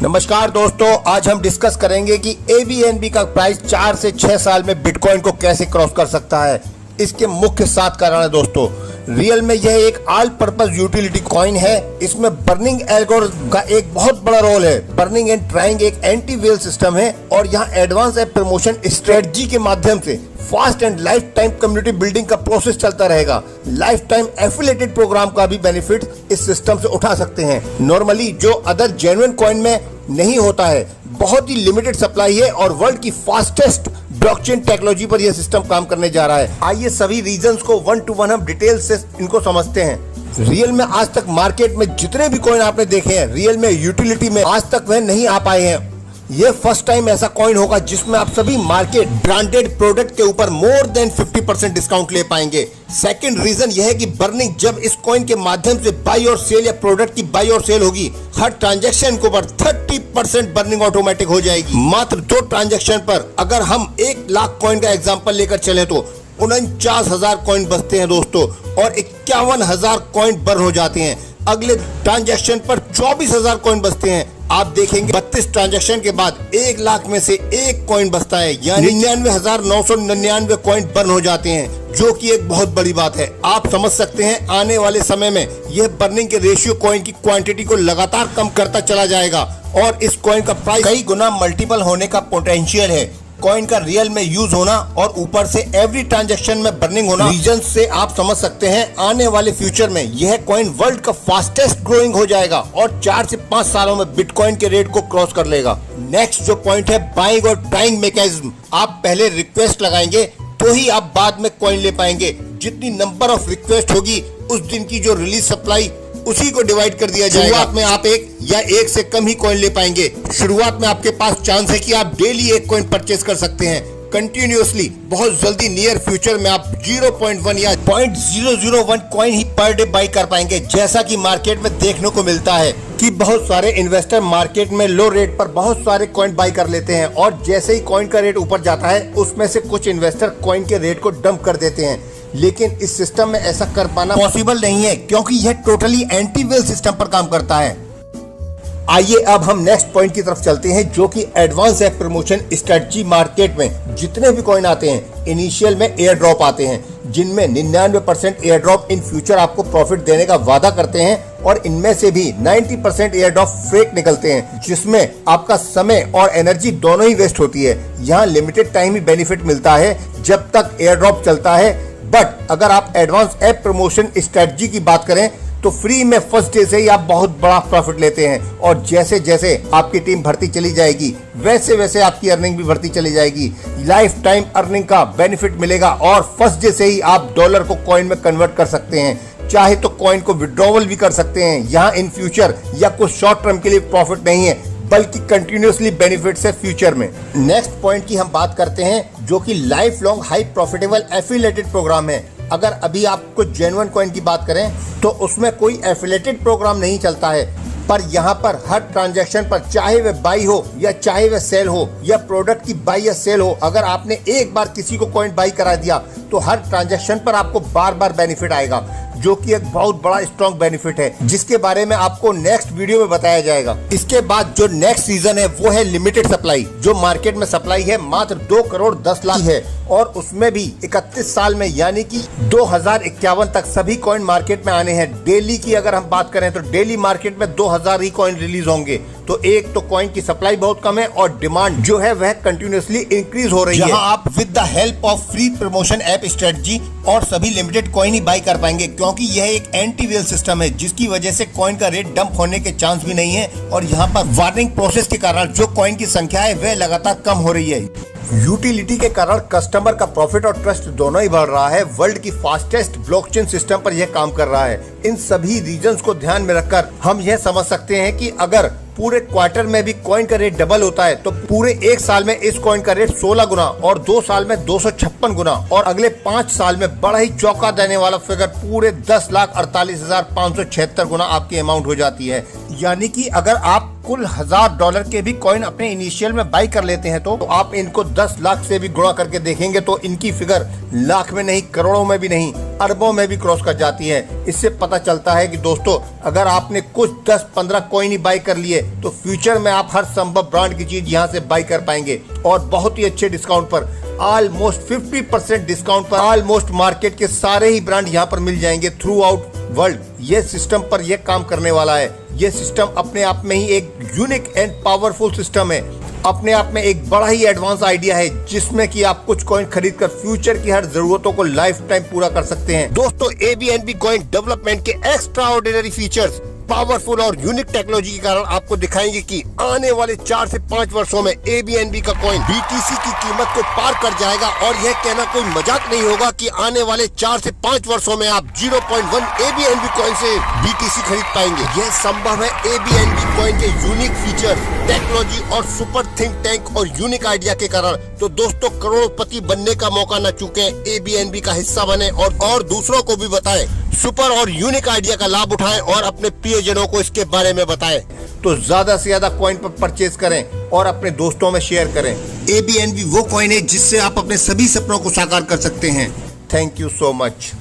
नमस्कार दोस्तों, आज हम डिस्कस करेंगे कि एबीएनबी का प्राइस 4 से 6 साल में बिटकॉइन को कैसे क्रॉस कर सकता है। इसके मुख्य 7 कारण है दोस्तों। रियल में यह एक ऑल पर्पस यूटिलिटी कॉइन है। इसमें बर्निंग एल्गोरिथम का एक बहुत बड़ा रोल है। बर्निंग एंड ट्राइंग एक एंटी वेल सिस्टम है और यहाँ एडवांस ऐप प्रमोशन स्ट्रेटजी के माध्यम से fast and life time community building का प्रोसेस चलता रहेगा। लाइफ टाइम एफिलिएटेड प्रोग्राम का भी बेनिफिट इस सिस्टम से उठा सकते हैं। नॉर्मली जो अदर जेन्युइन कॉइन में नहीं होता है। बहुत ही लिमिटेड सप्लाई है और वर्ल्ड की फास्टेस्ट ब्लॉकचेन टेक्नोलॉजी पर यह सिस्टम काम करने जा रहा है। आइए सभी रीजंस को 1 to 1 हम डिटेल से इनको समझते हैं। रियल में आज तक मार्केट में जितने भी कॉइन आपने देखे हैं, रियल में यूटिलिटी में आज तक वह नहीं आ पाए हैं। ये फर्स्ट टाइम ऐसा कॉइन होगा जिसमें आप सभी मार्केट ब्रांडेड प्रोडक्ट के ऊपर मोर देन 50% डिस्काउंट ले पाएंगे। सेकंड रीजन यह है कि बर्निंग जब इस कॉइन के माध्यम से बाई और सेल या प्रोडक्ट की बाई और सेल होगी, हर ट्रांजैक्शन के ऊपर 30% बर्निंग ऑटोमेटिक हो जाएगी। मात्र 2 ट्रांजैक्शन पर अगर हम 1 लाख कॉइन का एग्जाम्पल लेकर चले तो 49,000 कॉइन बचते हैं दोस्तों और 51,000 कॉइन बर्न हो जाते हैं। अगले ट्रांजैक्शन पर 24,000 कॉइन बचते हैं। आप देखेंगे 32 ट्रांजैक्शन के बाद 1 लाख में से 1 कॉइन बचता है, यानी 99,999 कॉइन बर्न हो जाते हैं, जो कि एक बहुत बड़ी बात है। आप समझ सकते हैं आने वाले समय में यह बर्निंग के रेशियो कॉइन की क्वांटिटी को लगातार कम करता चला जाएगा और इस कॉइन का प्राइस कई गुना मल्टीपल होने का पोटेंशियल है। कॉइन का रियल में यूज होना और ऊपर से एवरी ट्रांजैक्शन में बर्निंग होना, रीजन से आप समझ सकते हैं आने वाले फ्यूचर में यह कॉइन वर्ल्ड का फास्टेस्ट ग्रोइंग हो जाएगा और 4 से 5 सालों में बिटकॉइन के रेट को क्रॉस कर लेगा। नेक्स्ट जो पॉइंट है बाइंग और ट्राइंग मैकेनिज्म। आप पहले रिक्वेस्ट लगाएंगे तो ही आप बाद में कॉइन ले पाएंगे। जितनी नंबर ऑफ रिक्वेस्ट होगी उस दिन की जो रिलीज सप्लाई उसी को डिवाइड कर दिया जाएगा। शुरुआत में आप 1 या 1 से कम ही कॉइन ले पाएंगे। शुरुआत में आपके पास चांस है कि आप डेली 1 कॉइन परचेज कर सकते हैं कंटिन्यूअसली। बहुत जल्दी नियर फ्यूचर में आप 0.1 या 0.001 coin he per day by कर पाएंगे, जैसा कि मार्केट में देखने को मिलता है कि बहुत सारे इन्वेस्टर मार्केट में लो रेट पर बहुत सारे कॉइन बाई कर लेते हैं और जैसे ही कॉइन का रेट ऊपर जाता है उसमें से कुछ इन्वेस्टर कॉइन के रेट को डंप कर देते हैं। लेकिन इस सिस्टम में ऐसा कर पाना पॉसिबल नहीं है क्योंकि यह टोटली एंटी वेल सिस्टम पर काम करता है। आइए अब हम नेक्स्ट पॉइंट की तरफ चलते हैं, जो कि advance app promotion strategy. Market में जितने भी कॉइन आते हैं इनिशियल में एयर ड्रॉप आते हैं, जिनमें 99% एयर ड्रॉप इन फ्यूचर आपको प्रॉफिट देने का वादा करते हैं और इनमें से भी 90% एयर ड्रॉप फेक निकलते हैं, जिसमें आपका समय और एनर्जी दोनों ही वेस्ट होती है। यहाँ लिमिटेड टाइम ही बेनिफिट मिलता है जब तक एयर ड्रॉप चलता है। बट अगर आप एडवांस ऐप प्रमोशन स्ट्रेटजी की बात करें तो फ्री में फर्स्ट डे से ही आप बहुत बड़ा प्रॉफिट लेते हैं और जैसे जैसे आपकी टीम बढ़ती चली जाएगी वैसे वैसे आपकी अर्निंग भी बढ़ती चली जाएगी। लाइफ टाइम अर्निंग का बेनिफिट मिलेगा और फर्स्ट डे से ही आप डॉलर को कॉइन में कन्वर्ट कर सकते हैं। चाहे तो कॉइन को विड्रॉवल भी कर सकते हैं। यहाँ इन फ्यूचर या कुछ शॉर्ट टर्म के लिए प्रॉफिट नहीं है बल्कि कंटिन्यूअसली बेनिफिट्स है फ्यूचर में। नेक्स्ट पॉइंट की हम बात करते हैं, जो कि life long high profitable affiliated program है। अगर अभी आप कुछ जेन्युइन कॉइन की बात करें तो उसमें कोई एफिलिएटेड प्रोग्राम नहीं चलता है, पर यहाँ पर हर ट्रांजैक्शन पर चाहे वह बाई हो या चाहे वह सेल हो या प्रोडक्ट की बाई या सेल हो, अगर आपने एक बार किसी को कॉइन बाई करा दिया तो हर ट्रांजैक्शन पर आपको बार बार बेनिफिट आएगा, जो कि एक बहुत बड़ा स्ट्रॉन्ग बेनिफिट है, जिसके बारे में आपको नेक्स्ट वीडियो में बताया जाएगा। इसके बाद जो नेक्स्ट सीजन है वो है लिमिटेड सप्लाई। जो मार्केट में सप्लाई है मात्र 2 करोड़ 10 लाख है और उसमें भी 31 साल में यानी कि 2051 तक सभी कॉइन मार्केट में आने हैं। डेली की अगर हम बात करें तो डेली मार्केट में 2000 ही कॉइन रिलीज होंगे। तो एक तो कॉइन की सप्लाई बहुत कम है और डिमांड जो है वह कंटिन्यूअसली इंक्रीज हो रही है। यहाँ आप with the help of free promotion app strategy और सभी लिमिटेड कॉइन ही बाई कर पाएंगे, क्योंकि यह एक एंटी वेल सिस्टम है, जिसकी वजह से कॉइन का रेट डंप होने के चांस भी नहीं है और यहाँ पर वार्निंग प्रोसेस के कारण जो कॉइन की संख्या है वह लगातार कम हो रही है। यूटिलिटी के कारण कस्टमर का प्रॉफिट और ट्रस्ट दोनों ही बढ़ रहा है। वर्ल्ड की फास्टेस्ट ब्लॉकचेन सिस्टम पर यह काम कर रहा है। इन सभी रीजंस को ध्यान में रखकर हम यह समझ सकते हैं कि अगर पूरे क्वार्टर में भी कॉइन का रेट डबल होता है तो पूरे 1 साल में इस कॉइन का रेट 16 गुना और 2 साल में 256 गुना और अगले 5 साल में बड़ा ही चौंका देने वाला फिगर पूरे 10,48,576 गुना आपकी अमाउंट हो जाती है। यानी कि अगर आप कुल $1000 के भी कॉइन अपने इनिशियल में बाई कर लेते हैं तो आप इनको 10 लाख से भी गुणा करके देखेंगे तो इनकी फिगर लाख में नहीं करोड़ों में भी नहीं अरबों में भी क्रॉस कर जाती हैं। इससे पता चलता है कि दोस्तों अगर आपने कुछ 10-15 कॉइन ही बाई कर लिए तो फ्यूचर में आप हर संभव ब्रांड की चीज यहाँ से बाई कर पाएंगे और बहुत ही अच्छे डिस्काउंट पर, ऑलमोस्ट 50% डिस्काउंट पर। ऑलमोस्ट मार्केट के सारे ही ब्रांड यहाँ पर मिल जाएंगे थ्रू आउट वर्ल्ड। ये सिस्टम पर यह काम करने वाला है। ये सिस्टम अपने आप में ही एक यूनिक एंड पावरफुल सिस्टम है, अपने आप में एक बड़ा ही एडवांस आइडिया है जिसमें कि आप कुछ कॉइन खरीद कर फ्यूचर की हर जरूरतों को लाइफ टाइम पूरा कर सकते हैं। दोस्तों एबीएनबी कॉइन डेवलपमेंट के एक्स्ट्रा ऑर्डिनरी फीचर्स, पावरफुल और यूनिक टेक्नोलॉजी के कारण आपको दिखाएंगे कि आने वाले 4 से 5 वर्षों में एबीएनबी का कॉइन बीटीसी की कीमत को पार कर जाएगा। और यह कहना कोई मजाक नहीं होगा कि आने वाले 4 से 5 वर्षों में आप 0.1 एबीएनबी कॉइन से बीटीसी खरीद पाएंगे। यह संभव है एबीएनबी कॉइन के यूनिक फीचर, टेक्नोलॉजी और सुपर थिंक टैंक और यूनिक आइडिया के कारण। तो दोस्तों करोड़पति बनने का मौका न चूके, एबीएनबी का हिस्सा बने और दूसरों को भी बताएं, सुपर और यूनिक आइडिया का लाभ उठाएं और अपने प्रियजनों को इसके बारे में बताएं। तो ज्यादा से ज्यादा कॉइन पर परचेज करें और अपने दोस्तों में शेयर करें। एबीएनबी वो कॉइन है जिससे आप अपने सभी सपनों को साकार कर सकते हैं। Thank you so much.